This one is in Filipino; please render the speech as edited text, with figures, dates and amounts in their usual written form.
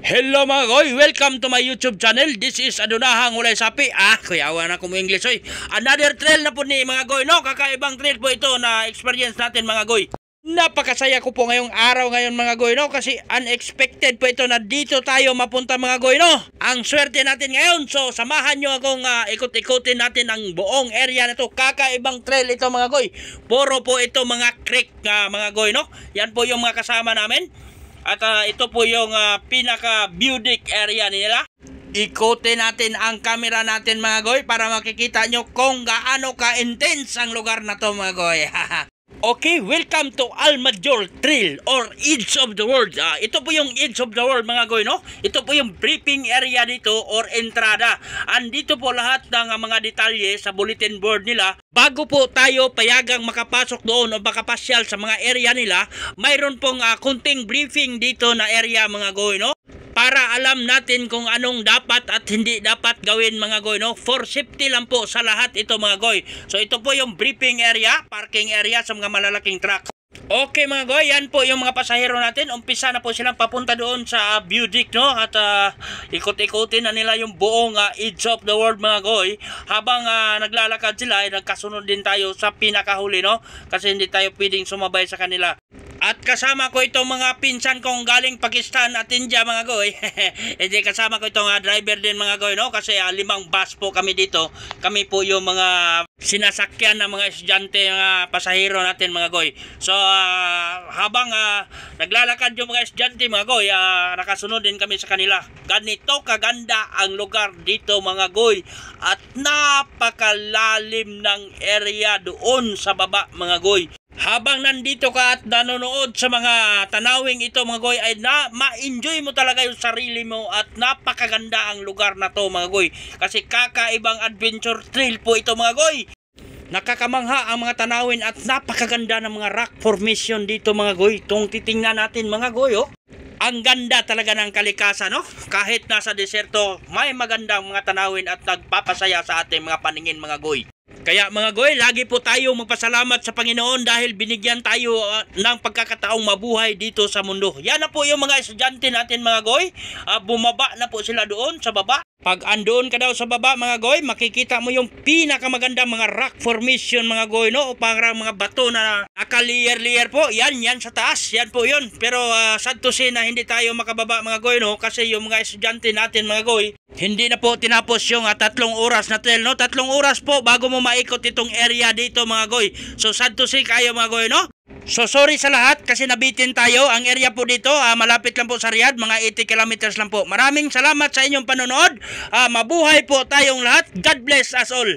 Hello mga goy, welcome to my YouTube channel. This is Adunahang Ulay Sapi. Kuyawan ako mo English oy. Another trail na po ni mga goy, no? Kakaibang trail po ito na experience natin mga goy. Napakasaya ko po ngayong araw ngayon mga goy, no? Kasi unexpected po ito na dito tayo mapunta mga goy, no? Ang swerte natin ngayon. So samahan nyo akong ikot-ikutin natin ang buong area na to. Kakaibang trail ito mga goy. Puro po ito mga creek mga goy, no? Yan po yung mga kasama namin. At ito po yung pinaka-beautic area nila. Ikutin natin ang camera natin mga goy para makikita nyo kung gaano ka-intense ang lugar na to mga goy. Okay, welcome to Almayor Trail or Edge of the World. Ito po yung Edge of the World mga goy, no? Ito po yung briefing area dito or entrada. Andito po lahat ng mga detalye sa bulletin board nila. Bago po tayo payagang makapasok doon o makapasyal sa mga area nila, mayroon pong kunting briefing dito na area mga goy, no? Para alam natin kung anong dapat at hindi dapat gawin mga goy, no? For safety lang po sa lahat ito mga goy. So ito po yung briefing area, parking area sa mga malalaking truck. Okay mga goy, yan po yung mga pasahero natin. Umpisa na po silang papunta doon sa Beaudic, no? At ikot-ikutin na nila yung buong Edge of the World mga goy. Habang naglalakad sila, nagkasunod din tayo sa pinakahuli, no? Kasi hindi tayo pwedeng sumabay sa kanila. At kasama ko itong mga pinsan kong galing Pakistan at India mga goy. Hindi kasama ko itong driver din mga goy, no? Kasi 5 bus po kami dito. Kami po yung mga sinasakyan ng mga estudyante, mga pasahero natin mga goy. So habang naglalakad yung mga estudyante mga goy, nakasunod din kami sa kanila. Ganito kaganda ang lugar dito mga goy. At napakalalim ng area doon sa baba mga goy. Habang nandito ka at nanonood sa mga tanawing ito mga goy, ay ma-enjoy mo talaga yung sarili mo at napakaganda ang lugar na to mga goy. Kasi kakaibang adventure trail po ito mga goy. Nakakamangha ang mga tanawin at napakaganda ng mga rock formation dito mga goy. Itong titingnan natin mga goy, oh. Ang ganda talaga ng kalikasan, no? Kahit nasa deserto, may magandang mga tanawin at nagpapasaya sa ating mga paningin mga goy. Kaya mga goy, lagi po tayo magpasalamat sa Panginoon dahil binigyan tayo ng pagkakataong mabuhay dito sa mundo. Yan na po yung mga estudyante natin mga goy. Bumaba na po sila doon sa baba. Pag andoon ka daw sa baba mga goy, makikita mo yung pinakamagandang mga rock formation mga goy, no? O parang mga bato na naka-layer po. Yan sa taas, yan po yun. Pero sad to say na hindi tayo makababa mga goy, no? Kasi yung mga estudyante natin mga goy, hindi na po tinapos yung 3 oras na trail, no? 3 oras po bago mo maikot itong area dito mga goy. So sad to say kayo mga goy, no? So sorry sa lahat kasi nabitin tayo. Ang area po dito malapit lang po sa Riyadh, mga 80 kilometers lang po. Maraming salamat sa inyong panonood. Mabuhay po tayong lahat. God bless us all.